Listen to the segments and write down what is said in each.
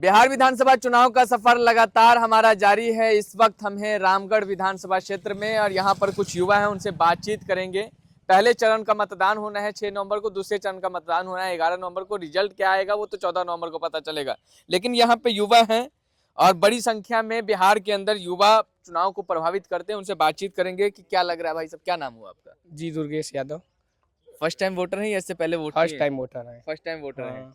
बिहार विधानसभा चुनाव का सफर लगातार हमारा जारी है। इस वक्त हम हैं रामगढ़ विधानसभा क्षेत्र में और यहाँ पर कुछ युवा हैं, उनसे बातचीत करेंगे। पहले चरण का मतदान होना है 6 नवंबर को, दूसरे चरण का मतदान होना है 11 नवंबर को। रिजल्ट क्या आएगा वो तो 14 नवंबर को पता चलेगा। लेकिन यहाँ पे युवा हैं और बड़ी संख्या में बिहार के अंदर युवा चुनाव को प्रभावित करते हैं। उनसे बातचीत करेंगे कि क्या लग रहा है। भाई साहब, क्या नाम हुआ आपका? जी Durgesh Yadav. First time voter है या इससे पहले वोट? फर्स्ट टाइम वोटर है। फर्स्ट टाइम वोटर है।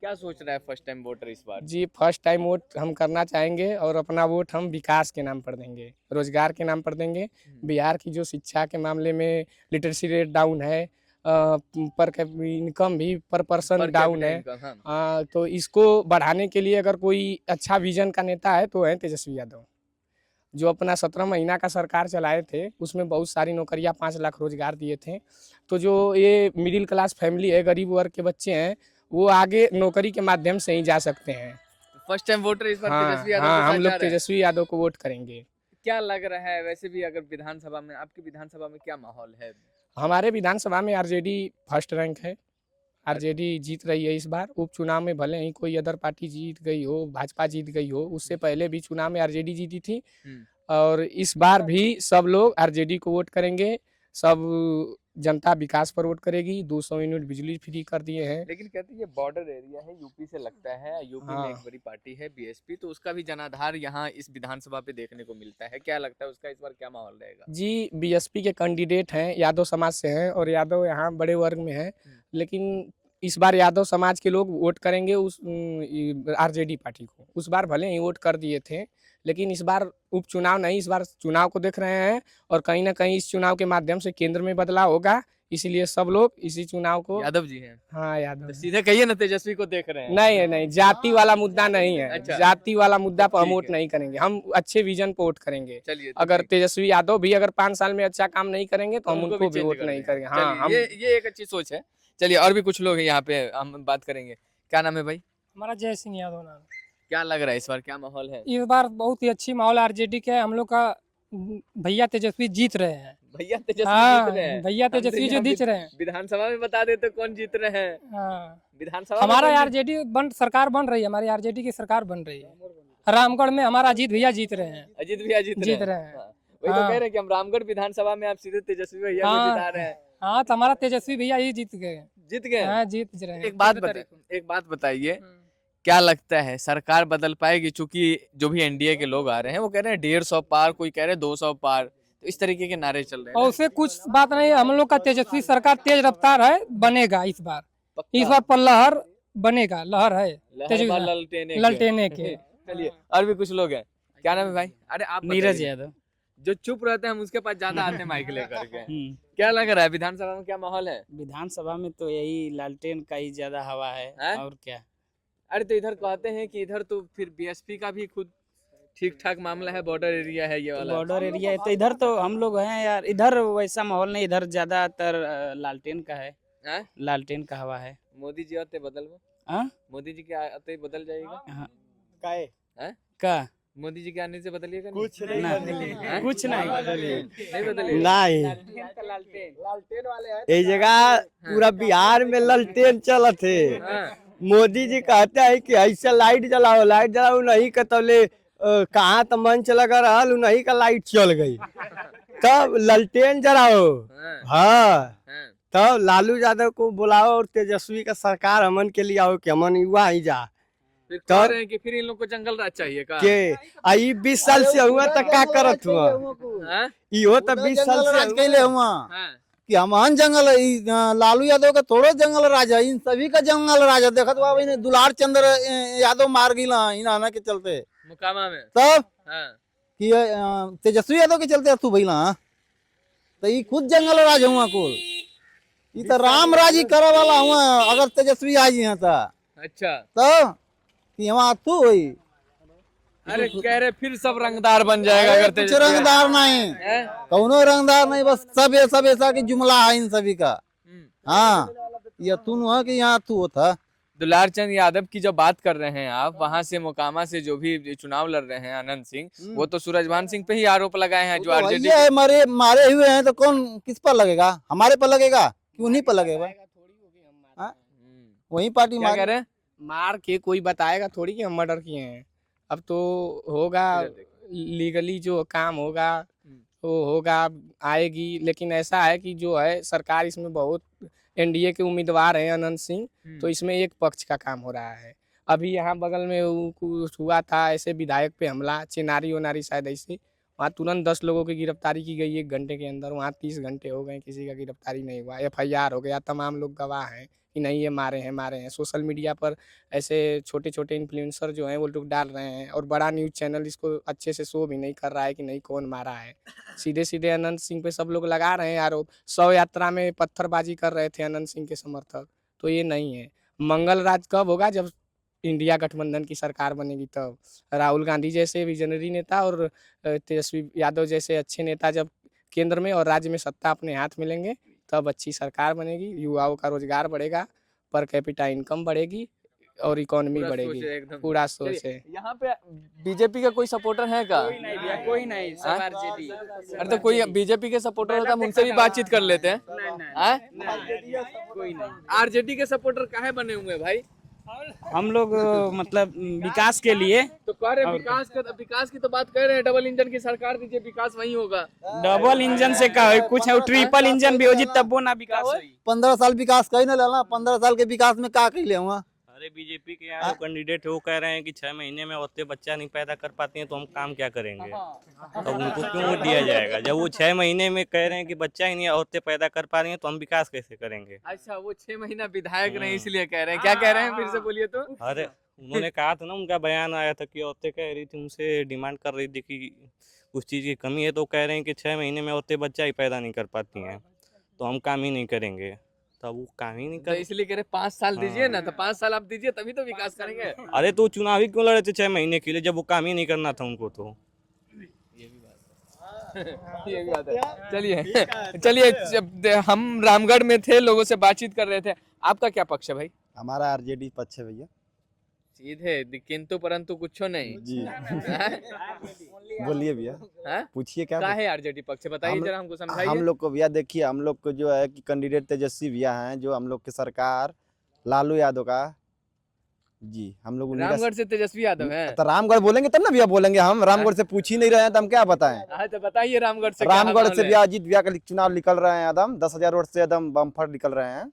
क्या सोच रहा है फर्स्ट टाइम वोटर इस बार? जी फर्स्ट टाइम वोट हम करना चाहेंगे और अपना वोट हम विकास के नाम पर देंगे, रोजगार के नाम पर देंगे। बिहार की जो शिक्षा के मामले में लिटरेसी रेट डाउन है, पर इनकम भी पर पर्सन डाउन है। तो इसको बढ़ाने के लिए अगर कोई अच्छा विजन का नेता है तो है तेजस्वी यादव। जो अपना 17 महीना का सरकार चलाए थे उसमें बहुत सारी नौकरियां 5 लाख रोजगार दिए थे। तो जो ये मिडिल क्लास फैमिली है, गरीब वर्ग के बच्चे हैं, वो आगे नौकरी के माध्यम से ही जा सकते हैं। फर्स्ट टाइम वोटर इस बार तेजस्वी यादव हाँ, हम लोग तेजस्वी यादव को वोट करेंगे। क्या लग रहा है वैसे भी, अगर विधानसभा में, आपकी विधानसभा में क्या माहौल है? हमारे विधानसभा में आरजेडी फर्स्ट रैंक है। आरजेडी जीत रही है इस बार। उपचुनाव में भले ही कोई अदर पार्टी जीत गई हो, भाजपा जीत गई हो, उससे पहले भी चुनाव में आरजेडी जीती थी और इस बार भी सब लोग आरजेडी को वोट करेंगे। सब जनता विकास पर वोट करेगी। 200 यूनिट बिजली फ्री कर दिए हैं। लेकिन कहते हैं ये बॉर्डर एरिया है, यूपी से लगता है। यूपी में एक बड़ी पार्टी है बीएसपी, तो उसका भी जनाधार यहाँ इस विधानसभा पे देखने को मिलता है। क्या लगता है उसका इस बार क्या माहौल रहेगा? जी बीएसपी के कैंडिडेट हैं, यादव समाज से हैं और यादव यहाँ बड़े वर्ग में है। लेकिन इस बार यादव समाज के लोग वोट करेंगे उस आरजेडी पार्टी को। उस बार भले ही वोट कर दिए थे, लेकिन इस बार उपचुनाव नहीं, इस बार चुनाव को देख रहे हैं और कहीं ना कहीं इस चुनाव के माध्यम से केंद्र में बदलाव होगा। इसीलिए सब लोग इसी चुनाव को यादव जी हैं। हाँ यादव तो सीधे कहिए ना, तेजस्वी को देख रहे हैं। नहीं, जाति वाला मुद्दा नहीं है। अच्छा। जाति वाला मुद्दा पर हम वोट नहीं करेंगे, हम अच्छे विजन पर वोट करेंगे। चलिए, अगर तेजस्वी यादव भी अगर 5 साल में अच्छा काम नहीं करेंगे तो हम उनको भी वोट नहीं करेंगे। हाँ, ये एक अच्छी सोच है। चलिए, और भी कुछ लोग हैं यहाँ पे, हम बात करेंगे। क्या नाम है भाई? हमारा जय सिंह यादव नाम। क्या लग रहा है इस बार क्या माहौल है? इस बार बहुत ही अच्छी माहौल आरजेडी के। हम लोग का भैया तेजस्वी जीत रहे हैं। भैया तेजस्वी हाँ, जीत रहे हैं। भैया तेजस्वी जो जीत रहे हैं। विधानसभा में बता देते कौन जीत रहे हैं। हाँ, विधानसभा हमारा आरजेडी सरकार बन रही है। हमारी आरजेडी की सरकार बन रही है। रामगढ़ में हमारा अजीत भैया जीत रहे हैं। अजीत भैया जीत रहे हैं। वही तो कह रहे हैं कि हम रामगढ़ विधानसभा में आप सीधे तेजस्वी भैया को जिता रहे हैं। हाँ, तो हमारा तेजस्वी भैया ही जीत गए। हाँ, जीत रहे हैं। एक बात बताइए, क्या लगता है सरकार बदल पाएगी? चूंकि जो भी एनडीए के लोग आ रहे हैं वो कह रहे हैं 150 पार, कोई कह रहे हैं 200 पार, तो इस तरीके के नारे चल रहे हैं। और उससे कुछ बात नहीं है। हम लोग का तेजस्वी सरकार तेज रफ्तार है, बनेगा इस बार। इस बार पर लहर बनेगा, लहर है ललटेने के। चलिए, और भी कुछ लोग हैं। क्या नाम है भाई? अरे आप नीरज यादव। जो चुप रहते हैं हम उसके पास ज्यादा आते हैं माइक लेकर के। क्या लग रहा है विधानसभा में क्या माहौल है? विधानसभा में तो यही लालटेन का ही ज्यादा हवा है। और क्या। अरे तो इधर कहते हैं कि इधर तो फिर बीएसपी का भी खुद ठीक ठाक मामला है, बॉर्डर एरिया है ये वाला। बॉर्डर एरिया है तो इधर तो हम लोग हैं यार। इधर वैसा माहौल नहीं, इधर ज्यादातर लालटेन का है। लालटेन का हवा है। मोदी जी आते बदल मोदी जी के आते बदल जाएगा। का मोदी जी के आने से बदलिएगा? कुछ नहीं, कुछ नहीं बदलिएगा। लालटेन वाले ये जगह पूरा बिहार में लालटेन चलत है। मोदी जी कहते हैं कि ऐसे लाइट जलाओ नहीं कतले कहाँ तो मंच लगा रहा नहीं का लाइट चल गई। तब लालटेन जलाओ। हाँ, तब लालू यादव को बुलाओ और तेजस्वी का सरकार हमन के लिए आओ कि हमन युवा ही जा। फिर कह रहे हैं कि फिर इन लोग को जंगल राज चाहिए का? आई 20 साल से हुआ तो क्या करत हुआ? इहो तो 20 साल से कैले हुआ कि हमान जंगल लालू यादव का थोड़ो जंगल राज है, इन सभी का जंगल राज है। देखत बाबा इन्हें दुलार चंद्र यादव मार गिला इना के चलते मुकामा में। तब कि तेजस्वी यादव के चलते तू भइला तो ये खुद जंगल राज हुआ कुल। ये तो राम राज ही करे वाला हुआ अगर तेजस्वी आज यहाँ था। अच्छा, तो यहाँ तू हुई। अरे कह रहे फिर सब रंगदार बन जाएगा अगर कुछ रंगदार नहीं, कौनो रंगदार नहीं, बस सब ऐसा की जुमला है इन सभी का। हाँ, ये तू है कि यहाँ तू था। दुलार चंद यादव की जो बात कर रहे हैं आप, वहां से मोकामा से जो भी चुनाव लड़ रहे हैं आनंद सिंह, वो तो सूरजभान सिंह पे ही आरोप लगाए हैं जो आरजेडी मारे हुए हैं। तो कौन किस पर लगेगा? हमारे पर लगेगा कि उन्हीं पर लगेगा? वही पार्टी क्या कह रहे हैं? मार के कोई बताएगा थोड़ी कि हम मर्डर किए हैं। अब तो होगा लीगली जो काम होगा वो होगा, आएगी। लेकिन ऐसा है कि जो है सरकार इसमें बहुत, एनडीए के उम्मीदवार हैं अनंत सिंह, तो इसमें एक पक्ष का काम हो रहा है। अभी यहाँ बगल में कुछ हुआ था ऐसे विधायक पे हमला, चिनारी वनारी शायद ऐसे, वहाँ तुरंत 10 लोगों की गिरफ्तारी की गई 1 घंटे के अंदर। वहाँ 30 घंटे हो गए, किसी का गिरफ्तारी नहीं हुआ। FIR हो गया, तमाम लोग गवाह हैं कि नहीं ये मारे हैं। सोशल मीडिया पर ऐसे छोटे छोटे इन्फ्लुएंसर जो हैं वो लोग डाल रहे हैं, और बड़ा न्यूज़ चैनल इसको अच्छे से शो भी नहीं कर रहा है कि नहीं कौन मारा है। सीधे सीधे अनंत सिंह पे सब लोग लगा रहे हैं आरोप। 100 यात्रा में पत्थरबाजी कर रहे थे अनंत सिंह के समर्थक, तो ये नहीं है। मंगल राज कब होगा? जब इंडिया गठबंधन की सरकार बनेगी तब। राहुल गांधी जैसे विजनरी नेता और तेजस्वी यादव जैसे अच्छे नेता जब केंद्र में और राज्य में सत्ता अपने हाथ मिलेंगे तब अच्छी सरकार बनेगी, युवाओं का रोजगार बढ़ेगा, पर कैपिटा इनकम बढ़ेगी और इकोनॉमी बढ़ेगी। पूरा सोच है। यहाँ पे बीजेपी का कोई सपोर्टर है का? कोई नहीं, सब आरजेडी। अरे तो कोई बीजेपी के सपोर्टर होता हम उनसे भी बातचीत कर लेते हैं। कोई नहीं। आरजेडी के सपोर्टर काहे बने हुए हैं भाई? हम लोग मतलब विकास के लिए तो कह रहे विकास की तो बात कर रहे हैं। डबल इंजन की सरकार दीजिए, विकास वही होगा। डबल इंजन से का कुछ है, ट्रिपल इंजन भी हो जी तब वो ना विकास होई। 15 साल विकास कहीं ना लेना, 15 साल के विकास में का कही ले हुआ। अरे बीजेपी के यहाँ जो कैंडिडेट है वो कह रहे हैं कि 6 महीने में औरतें बच्चा नहीं पैदा कर पाती हैं तो हम काम क्या करेंगे। तो उनको क्यों दिया जाएगा? जब वो 6 महीने में कह रहे हैं कि बच्चा ही नहीं औरतें पैदा कर पा रही हैं तो हम विकास कैसे करेंगे? अच्छा, वो 6 महीना विधायक नहीं इसलिए कह रहे हैं। क्या कह रहे हैं, फिर से बोलिए तो। अरे उन्होंने कहा था ना, उनका बयान आया था कि औरतें कह रही थी, उनसे डिमांड कर रही थी कि कुछ चीज़ की कमी है, तो कह रहे हैं कि 6 महीने में औरतें बच्चा ही पैदा नहीं कर पाती हैं तो हम काम ही नहीं करेंगे। तब वो काम ही नहीं तो कर। इसलिए कह रहे 5 साल दीजिए ना, तो 5 साल आप दीजिए तभी तो विकास करेंगे। अरे तो चुनाव ही क्यों लड़े थे 6 महीने के लिए जब वो काम ही नहीं करना था उनको? तो ये भी बात है। चलिए हम रामगढ़ में थे, लोगों से बातचीत कर रहे थे। आपका क्या पक्ष है भाई? हमारा आरजेडी पक्ष है भैया सीधे, किंतु परंतु कुछ नहीं जी। बोलिए भैया, पूछिए क्या है आरजेडी पक्ष, बताइए जरा हमको समझाइए। हम लोग को भैया देखिए, हम लोग को जो है कि कैंडिडेट तेजस्वी भैया हैं, जो हम लोग की सरकार लालू यादव का जी, हम लोग रामगढ़ से तेजस्वी यादव हैं। तो रामगढ़ बोलेंगे तब ना भैया बोलेंगे। हम रामगढ़ से पूछ ही नहीं रहे हैं तो हम क्या बताएं। तो बताइए रामगढ़ से। रामगढ़ से भैया अजीत भैया का चुनाव निकल रहे हैं, एकदम 10,000 वोट से एकदम बम्पर निकल रहे हैं।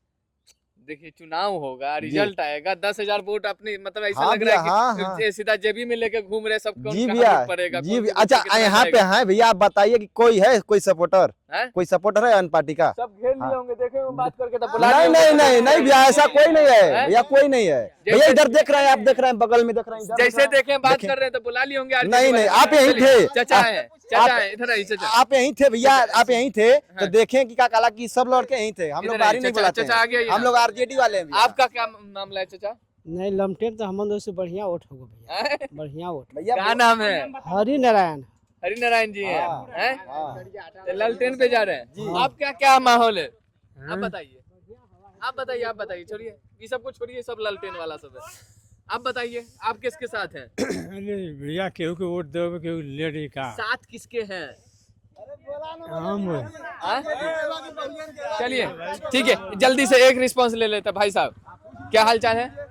देखिए चुनाव होगा, रिजल्ट आएगा, 10,000 वोट अपनी मतलब ऐसा हाँ लग रहा है हाँ, कि सीधा जेबी में लेके घूम रहे सबको। जी भैया, जी भैया। अच्छा यहाँ पे है भैया, आप बताइए कि कोई है, कोई सपोर्टर कोई सपोर्टर है अन्य पार्टी का? सब घेर लिए होंगे, देखे बात करके तो बुला नहीं नहीं नहीं नहीं भैया, ऐसा कोई नहीं है भैया, कोई नहीं है भैया। इधर देख रहे हैं, आप देख रहे हैं, बगल में देख रहे हैं, जैसे देखे बात कर रहे हैं तो बुला लिए होंगे। नहीं नहीं, आप यहीं थे, चाचा है, इधर आइए चाचा। आप यहीं थे भैया, आप यहीं थे तो देखें कि क्या काला की सब लड़के यहीं थे। हम लोग बारी नहीं बुलाते हैं, हम लोग आरजेडी वाले हैं। आपका क्या मामला है चाचा? नहीं, लमटेन तो हम से बढ़िया वोट होगा भैया, बढ़िया वोट। क्या नाम है? हरि नारायण। हरि नारायण जी हैं। लालटेन पे जा रहे हैं। आपका क्या माहौल है? आप बताइए, आप बताइए। छोड़िए ये सब कुछ, छोड़िए, सब लालटेन वाला सब है। आप बताइए, आप किसके साथ हैं? अरे भैया, केहू के वोट दोगे, केहू लेडी का साथ किसके हैं? हम। चलिए ठीक है, जल्दी से एक रिस्पांस ले लेते हैं। भाई साहब क्या हाल चाल है?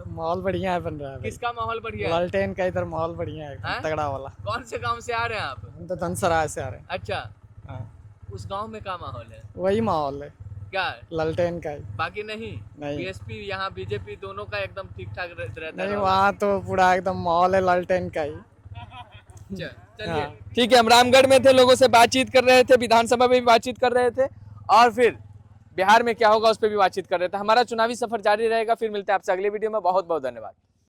माहौल बढ़िया है बन रहा है। किसका माहौल बढ़िया है? लालटेन का इधर माहौल बढ़िया है, तगड़ा वाला। कौन से गांव से आ रहे हैं आप? हम तो धनसराय से आ रहे हैं। अच्छा, उस गांव में क्या माहौल है? वही माहौल है, क्या लालटेन का ही। बाकी नहीं? बीएसपी यहाँ बीजेपी दोनों का एकदम ठीक ठाक रहता है? नहीं, वहाँ तो पूरा एकदम माहौल है लालटेन का ही। चलिए ठीक है, हम रामगढ़ में थे, लोगों से बातचीत कर रहे थे, विधानसभा में भी बातचीत कर रहे थे, और फिर बिहार में क्या होगा उस पर भी बातचीत कर रहे थे। हमारा चुनावी सफर जारी रहेगा। फिर मिलते हैं आपसे अगले वीडियो में। बहुत बहुत धन्यवाद।